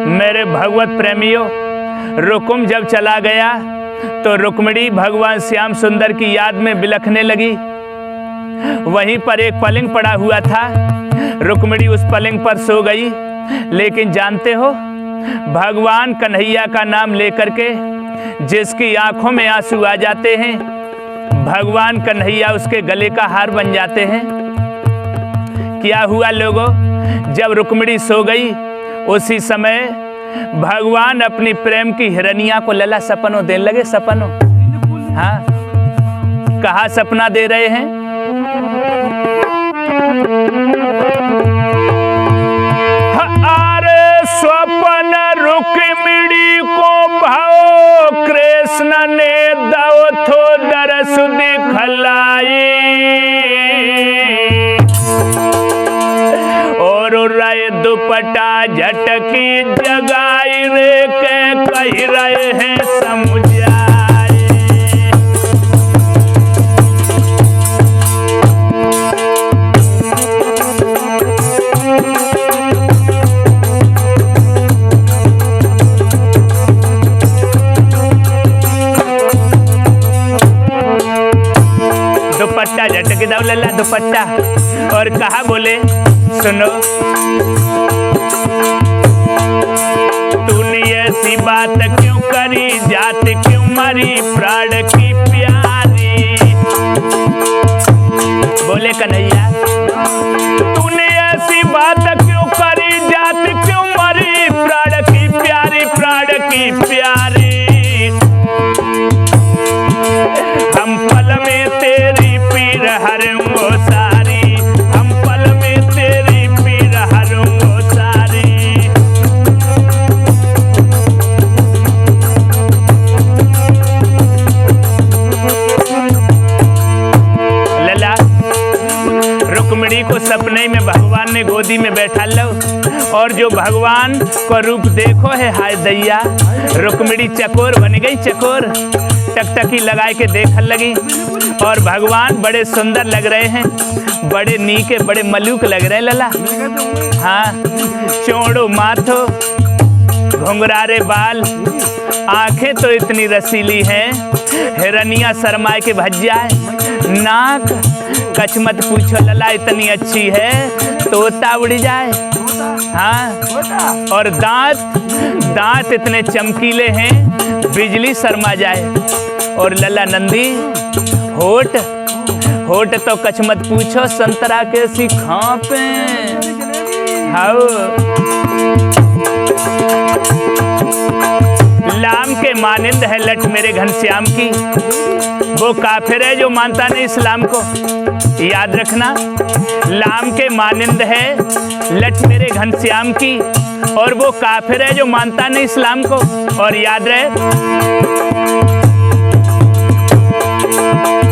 मेरे भगवत प्रेमियों, रुकुम जब चला गया तो रुक्मिणी भगवान श्याम सुंदर की याद में बिलखने लगी। वहीं पर एक पलंग पड़ा हुआ था, रुक्मिणी उस पलंग पर सो गई। लेकिन जानते हो, भगवान कन्हैया का नाम लेकर के जिसकी आंखों में आंसू आ जाते हैं, भगवान कन्हैया उसके गले का हार बन जाते हैं। क्या हुआ लोगों, जब रुक्मिणी सो गई उसी समय भगवान अपनी प्रेम की हिरनिया को लला सपनों देने लगे। सपनों, हाँ, कहाँ सपना दे रहे हैं? अरे स्वपन रुक्मिणी को भाओ, कृष्ण ने दो थो दरस दिखलाई। और राय दुपट्टा झटकी जगाई रे के कह रहे हैं समझाए। दुपट्टा झटके दाव लल्ला दुपट्टा, और कहा बोले सुनो, तूने ऐसी बात क्यों करी, जात क्यों मरी प्राण की प्यारी। बोले कन्हैया, तूने ऐसी बात क्यों करी, जात क्यों मरी प्राण की प्यारी, प्राण की प्यारी। हम पल में तेरी पीर हरूंगो सारी, हम पल में तेरी पीर हरूंगो सारी। लला, रुक्मिणी को सपने में भगवान ने गोदी में बैठा लो, और जो भगवान को रूप देखो है, हाय दैया, रुक्मिणी चकोर बन गई। चकोर टकटकी लगाए के देखने लगी, और भगवान बड़े सुंदर लग रहे हैं, बड़े नीके, बड़े मलूक लग रहे हैं लला। हाँ, चौड़ो माथो, घुंघरारे बाल, आंखें तो इतनी रसीली हैं, हिरनिया शर्माए के भज जाए। नाक कछ मत पूछो लला, इतनी अच्छी है तोता उड़ जाए। हाँ, और दांत इतने चमकीले हैं बिजली शर्मा जाए। और लला नंदी, होठ तो कछ मत पूछो, संतरा कैसी खांपे। हाउ, लाम के मानिंद है लट मेरे घनश्याम की, वो काफिर है जो मानता नहीं इस्लाम को। याद रखना, लाम के मानिंद है लट मेरे घनश्याम की, और वो काफिर है जो मानता नहीं इस्लाम को। और याद रहे,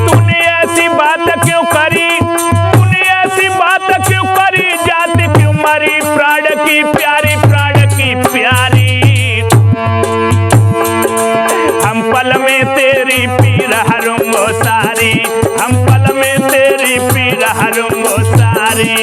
तूने ऐसी बात क्यों करी, तूने ऐसी बात क्यों करी, जात क्यों मरी प्राण की प्यारी, प्राण की प्यारी। हम पल में तेरी पीर हरूंगो सारी, हम पल में तेरी पीर हरूंगो सारी।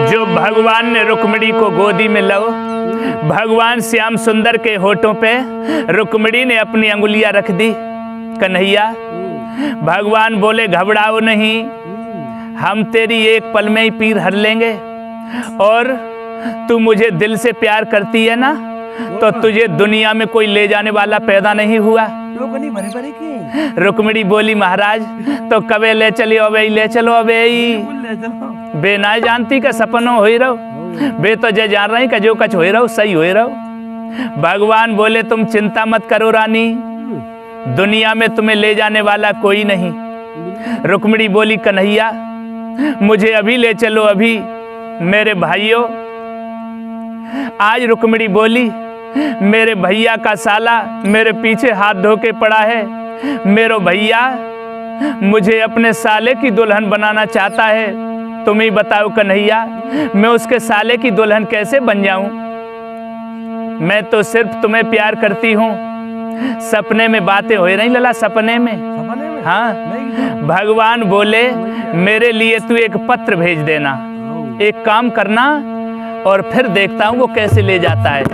जो भगवान ने रुक्मिणी को गोदी में लो, भगवान श्याम सुंदर के होठों पे रुक्मिणी ने अपनी अंगुलियां रख दी। कन्हैया, भगवान बोले घबराओ नहीं, हम तेरी एक पल में ही पीर हर लेंगे। और तू मुझे दिल से प्यार करती है ना, तो तुझे दुनिया में कोई ले जाने वाला पैदा नहीं हुआ। रुक्मिणी बोली महाराज, तो कबे ले चली अबे, ले चलो अबे। बे ना जानती का सपनों हो ही रहो, बे तो जे जान रही का जो कछ हो रहो सही हो रहो। भगवान बोले तुम चिंता मत करो रानी, दुनिया में तुम्हें ले जाने वाला कोई नहीं। रुक्मिणी बोली कन्हैया, मुझे अभी ले चलो अभी। मेरे भाइयों, आज रुक्मिणी बोली, मेरे भैया का साला मेरे पीछे हाथ धो के पड़ा है। मेरो भैया मुझे अपने साले की दुल्हन बनाना चाहता है। तुम ही बताओ कन्हैया, मैं उसके साले की दुल्हन कैसे बन जाऊं? मैं तो सिर्फ तुम्हें प्यार करती हूँ। सपने में बातें हो रही लला, सपने में हाँ, भगवान बोले मेरे लिए तू एक पत्र भेज देना, एक काम करना और फिर देखता हूँ वो कैसे ले जाता है।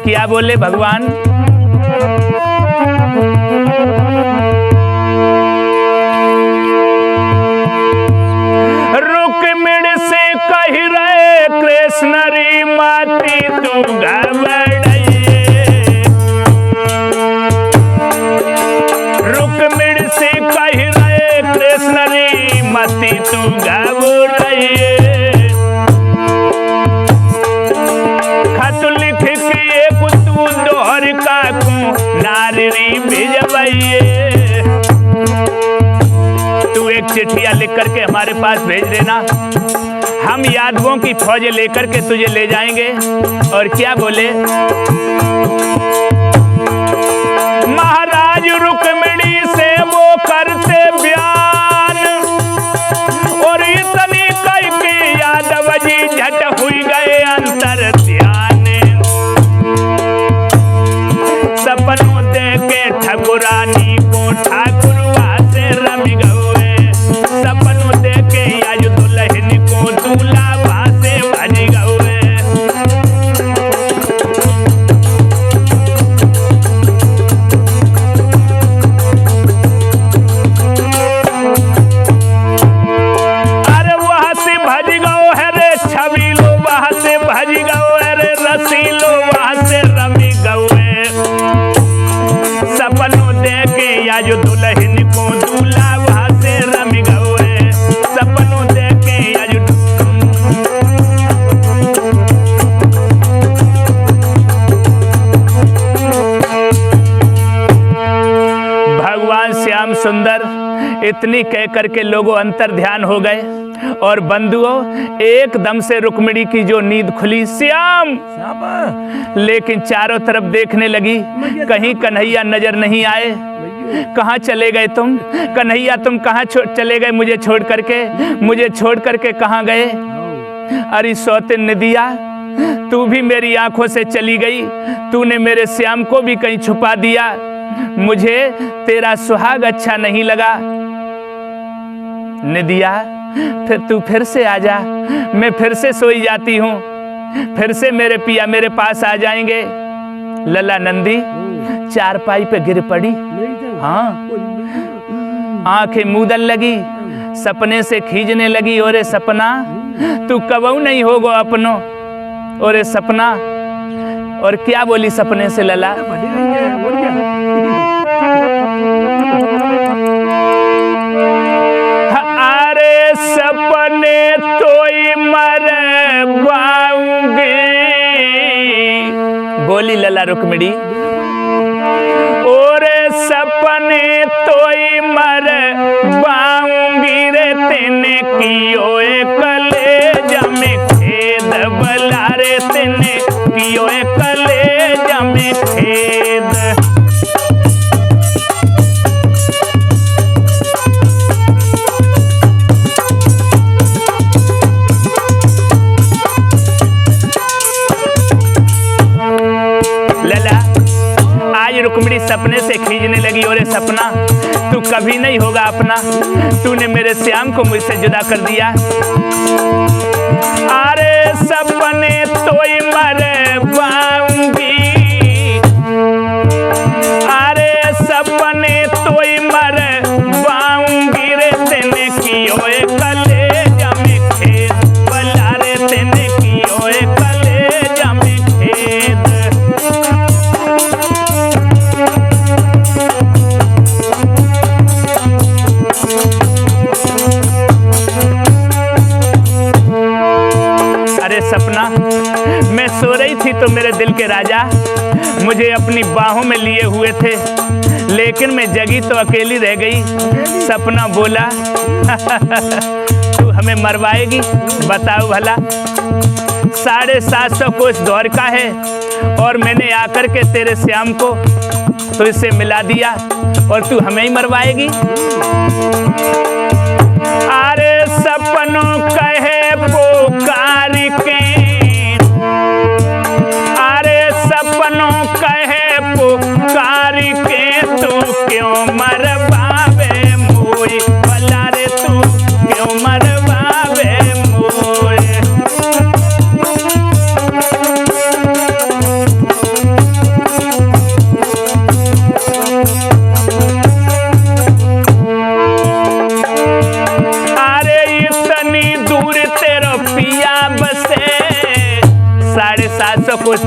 क्या बोले भगवान? रुक्मिणी से कह रहे कृष्ण री माती तू घबराइए। रुक्मिणी से कह रहे कृष्ण री माती तू घबराइए। खत लिख के तू दोहर का नारी भिजवाइए। तू एक चिट्ठिया लिख करके हमारे पास भेज देना, हम यादवों की फौज लेकर के तुझे ले जाएंगे। और क्या बोले? महाराज रुक्मिणी से वो करते बयान, और इतनी कह के यादव जी झट हुई गए अंतर ध्यान। सपनों दे के ठकुरानी को ठाकुरवा से रमी गए। सपनों दे के आज दुल्हन को दूल्हा से भज गए। अरे वहां से भज गओ है रे छबीलो, वहां से भज गओ है रे रसीलो, वहां से रमी गए। सपनों दे के आज दुल्हन को दूल्हा वहां से रमी गए। सपनों दे के आज भगवान श्याम सुंदर इतनी कह करके लोगों अंतर ध्यान हो गए। और बंधुओं एकदम से रुक्मिणी की जो नींद खुली, श्याम, लेकिन चारों तरफ देखने लगी, कहीं कन्हैया नजर नहीं आए। कहाँ चले गए तुम कन्हैया? तुम कहाँ चले गए मुझे छोड़ करके? मुझे छोड़ करके कहाँ गए? अरे सौतेन नदिया, तू भी मेरी आंखों से चली गई। तूने मेरे श्याम को भी कहीं छुपा दिया। मुझे तेरा सुहाग अच्छा नहीं लगा। नदिया, फिर तू फिर से आ जा, मैं फिर से सोई जाती हूँ, फिर से मेरे पिया मेरे पास आ जाएंगे। लला नंदी चारपाई पे गिर पड़ी। हाँ, आंखें मूदन लगी, सपने से खींचने लगी। ओरे सपना, तू कबऊ नहीं होगो अपनो। ओरे सपना, और क्या बोली सपने से लला? अरे सपने तोई मर पाऊंगी, बोली लला रुक्मिणी। और सपने तोई मर पाऊंगी रे, तेने कियो कलेजा में खेद बला रे, तेने कियो कलेजा में खेद। लला आज रुक्मिणी सपने से खींचने लगी। और सपना, तू कभी नहीं होगा अपना। तूने मेरे श्याम को मुझसे जुदा कर दिया। अरे सपने तोई मर पाऊंगी, अरे सपने तोई मर पाऊंगी रे, तेने कियो कलेजा में खेद बला रे, तेने कियो कलेजा में खेद। अरे सपना, मैं सो रही थी तो मेरे दिल के राजा मुझे अपनी बाहों में लिए हुए थे, लेकिन मैं जगी तो अकेली रह गई। सपना बोला तू हमें मरवाएगी? बताओ भला। 750 कोस द्वारका है और मैंने आकर के तेरे श्याम को तो इससे मिला दिया और तू हमें ही मरवाएगी? अरे सपनों कहे पुकार के, अरे सपनों कहे पुकार के, तू क्यों मरवावे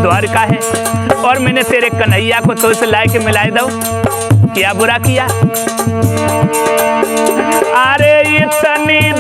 द्वारका है और मैंने तेरे कन्हैया को तो से लाए के मिलाए दो, क्या बुरा किया? अरे इतनी